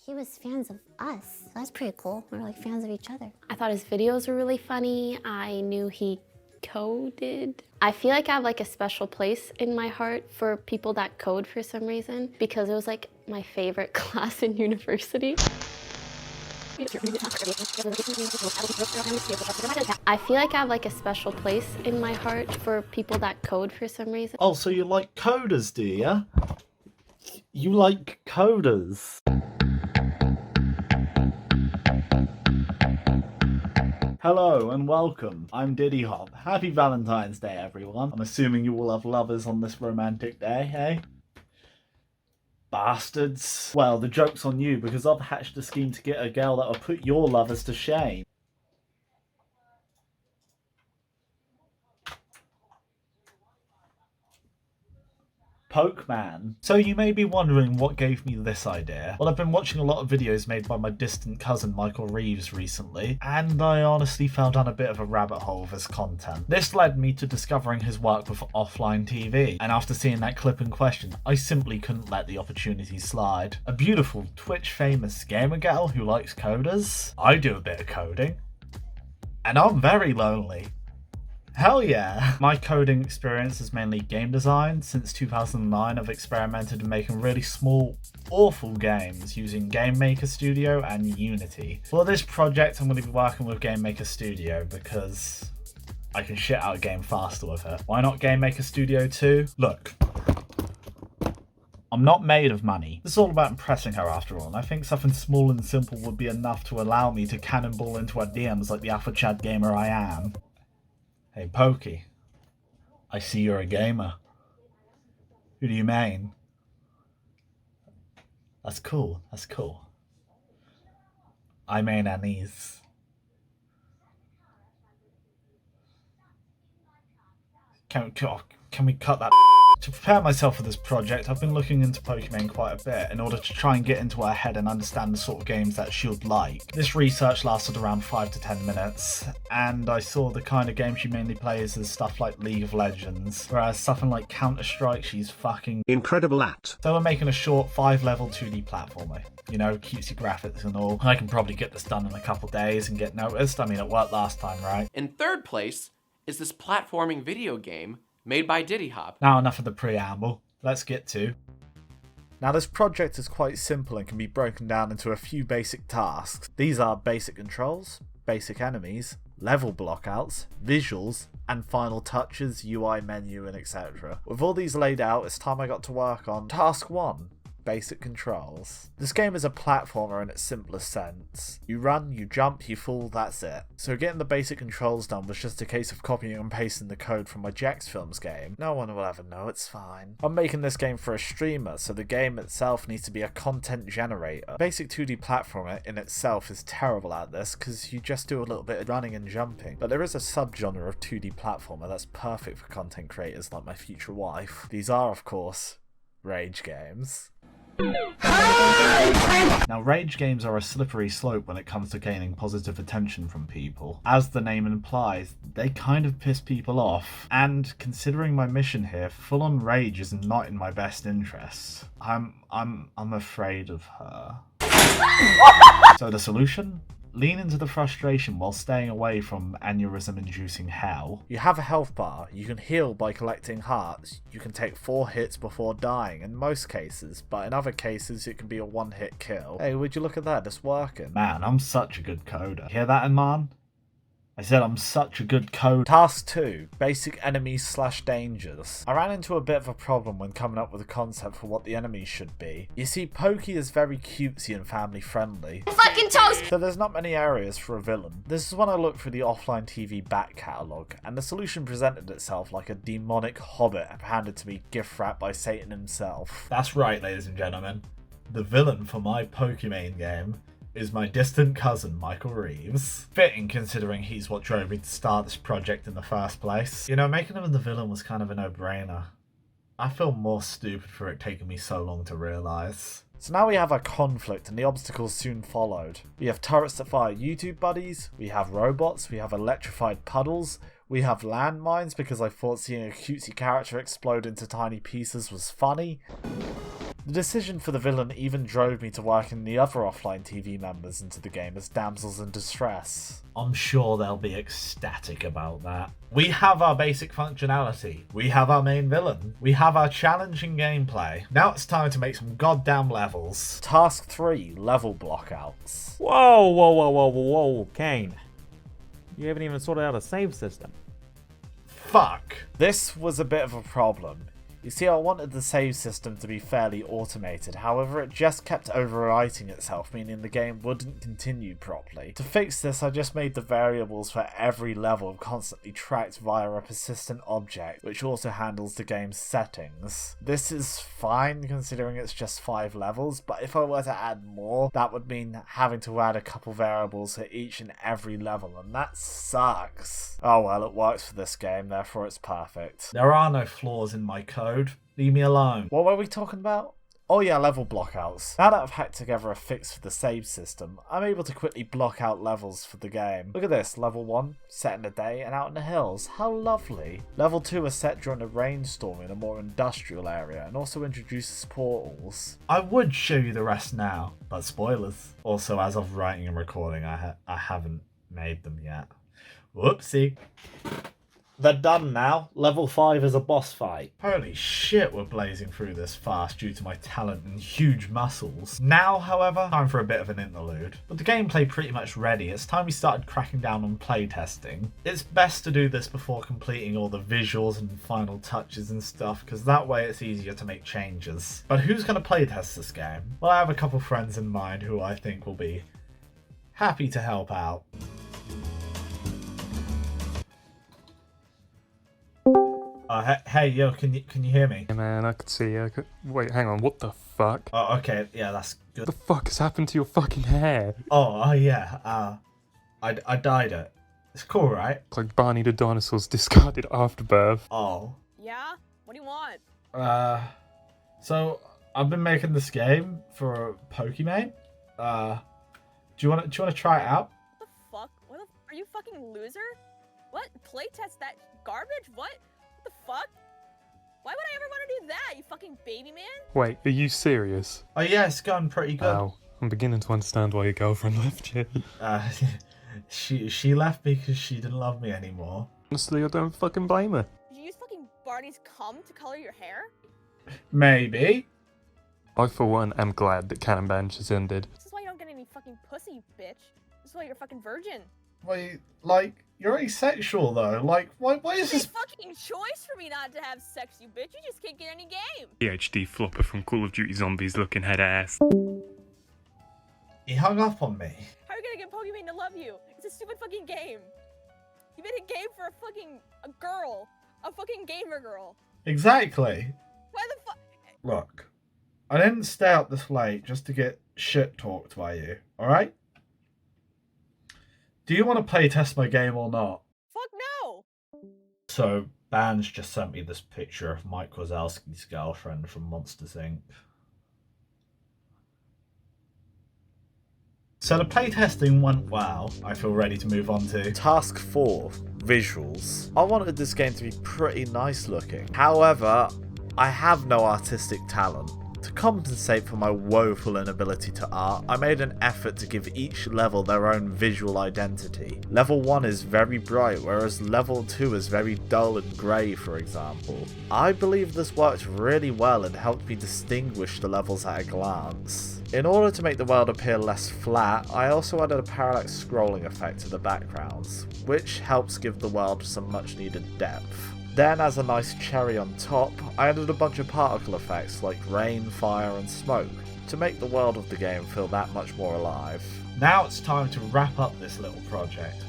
he was fans of us. So that's pretty cool. We're like fans of each other. I thought his videos were really funny. I knew he coded. I feel like I have like a special place in my heart for people that code for some reason, because it was like my favorite class in university. I feel like I have like a special place in my heart for people that code for some reason. Oh, so you like coders, do you? You like coders. Hello and welcome. I'm DiddyHop. Happy Valentine's Day, everyone. I'm assuming you all have lovers on this romantic day, eh? Bastards. Well, the joke's on you, because I've hatched a scheme to get a girl that'll put your lovers to shame. Pokimane. So you may be wondering what gave me this idea. Well, I've been watching a lot of videos made by my distant cousin Michael Reeves recently, and I honestly fell down a bit of a rabbit hole of his content. This led me to discovering his work with offline TV, and after seeing that clip in question, I simply couldn't let the opportunity slide. A beautiful, Twitch-famous gamer gal who likes coders. I do a bit of coding, and I'm very lonely. Hell yeah! My coding experience is mainly game design. Since 2009 I've experimented in making really small, awful games using Game Maker Studio and Unity. For this project I'm going to be working with Game Maker Studio because I can shit out a game faster with it. Why not Game Maker Studio 2? Look, I'm not made of money. It's all about impressing her after all, and I think something small and simple would be enough to allow me to cannonball into her DMs like the alpha Chad gamer I am. Hey Pokey, I see you're a gamer. Who do you mean? That's cool, that's cool. I mean Anise. Can we cut that? To prepare myself for this project, I've been looking into Pokimane quite a bit in order to try and get into her head and understand the sort of games that she'd like. This research lasted around 5 to 10 minutes, and I saw the kind of game she mainly plays is stuff like League of Legends, whereas something like Counter-Strike she's fucking incredible at. So we're making a short 5-level 2D platformer. You know, cutesy graphics and all. I can probably get this done in a couple days and get noticed. I mean, it worked last time, right? In third place is this platforming video game made by DiddyHop. Now enough of the preamble, let's get to. Now this project is quite simple and can be broken down into a few basic tasks. These are basic controls, basic enemies, level blockouts, visuals, and final touches, UI menu, and etc. With all these laid out, it's time I got to work on task 1. Basic controls. This game is a platformer in its simplest sense. You run, you jump, you fall, that's it. So getting the basic controls done was just a case of copying and pasting the code from my Jax Films game. No one will ever know, it's fine. I'm making this game for a streamer, so the game itself needs to be a content generator. Basic 2D platformer in itself is terrible at this because you just do a little bit of running and jumping. But there is a subgenre of 2D platformer that's perfect for content creators like my future wife. These are, of course, rage games. Now, rage games are a slippery slope when it comes to gaining positive attention from people. As the name implies, they kind of piss people off, and considering my mission here, full-on rage is not in my best interests. I'm afraid of her. So the solution? Lean into the frustration while staying away from aneurysm-inducing hell. You have a health bar, you can heal by collecting hearts, you can take 4 hits before dying in most cases, but in other cases it can be a 1-hit kill. Hey, would you look at that, it's working. Man, I'm such a good coder. Hear that, man? I said I'm such a good coder. Task 2. Basic enemies / dangers. I ran into a bit of a problem when coming up with a concept for what the enemies should be. You see, Pokey is very cutesy and family friendly. Fucking toast! So there's not many areas for a villain. This is when I looked through the offline TV back catalogue, and the solution presented itself like a demonic hobbit handed to me gift wrapped by Satan himself. That's right, ladies and gentlemen. The villain for my Pokimane game is my distant cousin Michael Reeves. Fitting considering he's what drove me to start this project in the first place. You know, making him the villain was kind of a no-brainer. I feel more stupid for it taking me so long to realise. So now we have a conflict and the obstacles soon followed. We have turrets that fire YouTube buddies, we have robots, we have electrified puddles, we have landmines because I thought seeing a cutesy character explode into tiny pieces was funny. The decision for the villain even drove me to working the other offline TV members into the game as damsels in distress. I'm sure they'll be ecstatic about that. We have our basic functionality, we have our main villain, we have our challenging gameplay. Now it's time to make some goddamn levels. Task 3, level blockouts. Whoa, whoa, whoa, whoa, whoa, Kane. You haven't even sorted out a save system. Fuck. This was a bit of a problem. You see, I wanted the save system to be fairly automated, however it just kept overwriting itself, meaning the game wouldn't continue properly. To fix this, I just made the variables for every level constantly tracked via a persistent object, which also handles the game's settings. This is fine considering it's just 5 levels, but if I were to add more, that would mean having to add a couple variables for each and every level, and that sucks. Oh well, it works for this game, therefore it's perfect. There are no flaws in my code. Leave me alone. What were we talking about? Oh yeah, level blockouts. Now that I've hacked together a fix for the save system, I'm able to quickly block out levels for the game. Look at this, level 1, set in the day and out in the hills. How lovely. Level 2 is set during a rainstorm in a more industrial area and also introduces portals. I would show you the rest now, but spoilers. Also, as of writing and recording, I haven't made them yet. Whoopsie. They're done now. Level 5 is a boss fight. Holy shit, we're blazing through this fast due to my talent and huge muscles. Now, however, time for a bit of an interlude. With the gameplay pretty much ready, it's time we started cracking down on playtesting. It's best to do this before completing all the visuals and final touches and stuff, because that way it's easier to make changes. But who's going to playtest this game? Well, I have a couple friends in mind who I think will be happy to help out. Hey, yo, can you hear me? Hey man, I could see you. Wait, hang on, what the fuck? Oh, okay, yeah, that's good. What the fuck has happened to your fucking hair? Oh, yeah, I dyed it. It's cool, right? It's like Barney the dinosaur's discarded afterbirth. Oh. Yeah? What do you want? So, I've been making this game for Pokimane. Do you want to try it out? What the fuck? Are you a fucking loser? What? Playtest that garbage? What the fuck? Why would I ever want to do that, you fucking baby man? Wait, are you serious? Oh yeah, it's gone pretty good. Wow, I'm beginning to understand why your girlfriend left you. She left me because she didn't love me anymore. Honestly, I don't fucking blame her. Did you use fucking Barney's cum to color your hair? Maybe. I, for one, am glad that Canon Bench has ended. This is why you don't get any fucking pussy, bitch. This is why you're a fucking virgin. Wait, like, you're asexual though. Like, why is It's this? a fucking choice for me not to have sex, you bitch. You just can't get any game. PhD flopper from Call of Duty Zombies looking head ass. He hung up on me. How are you gonna get Pokimane to love you? It's a stupid fucking game. You made a game for a girl. A fucking gamer girl. Exactly. Why the fuck? Look, I didn't stay up this late just to get shit talked by you, alright? Do you want to playtest my game or not? Fuck no! So, Ban's just sent me this picture of Mike Wazowski's girlfriend from Monsters, Inc. So the playtesting went well. I feel ready to move on to Task 4, Visuals. I wanted this game to be pretty nice looking. However, I have no artistic talent. To compensate for my woeful inability to art, I made an effort to give each level their own visual identity. Level 1 is very bright, whereas level 2 is very dull and grey, for example. I believe this worked really well and helped me distinguish the levels at a glance. In order to make the world appear less flat, I also added a parallax scrolling effect to the backgrounds, which helps give the world some much needed depth. Then, as a nice cherry on top, I added a bunch of particle effects like rain, fire and smoke to make the world of the game feel that much more alive. Now it's time to wrap up this little project,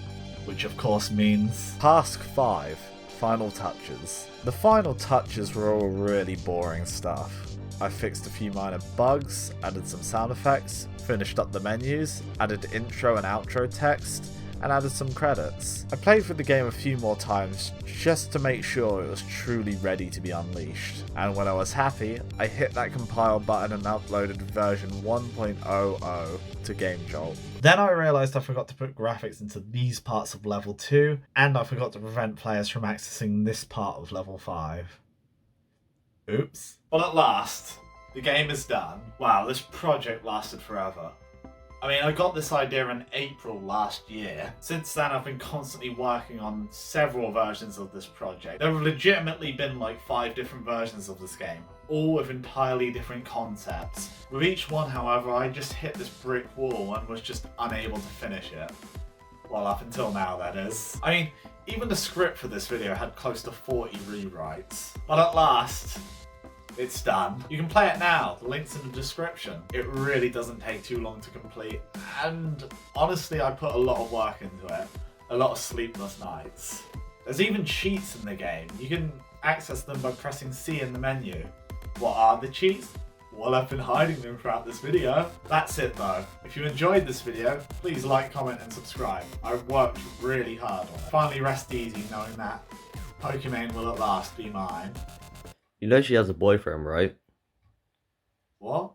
which of course means Task 5, Final Touches. The final touches were all really boring stuff. I fixed a few minor bugs, added some sound effects, finished up the menus, added intro and outro text, and added some credits. I played through the game a few more times just to make sure it was truly ready to be unleashed. And when I was happy, I hit that compile button and uploaded version 1.00 to GameJolt. Then I realised I forgot to put graphics into these parts of level 2, and I forgot to prevent players from accessing this part of level 5. Oops. But at last, the game is done. Wow, this project lasted forever. I mean, I got this idea in April last year. Since then, I've been constantly working on several versions of this project. There have legitimately been like 5 different versions of this game, all with entirely different concepts. With each one, however, I just hit this brick wall and was just unable to finish it. Well, up until now, that is. I mean, even the script for this video had close to 40 rewrites. But at last, it's done. You can play it now, the link's in the description. It really doesn't take too long to complete, and honestly I put a lot of work into it. A lot of sleepless nights. There's even cheats in the game. You can access them by pressing C in the menu. What are the cheats? Well, I've been hiding them throughout this video. That's it though. If you enjoyed this video, please like, comment and subscribe. I've worked really hard on it. Finally rest easy knowing that Pokimane will at last be mine. You know she has a boyfriend, right? What?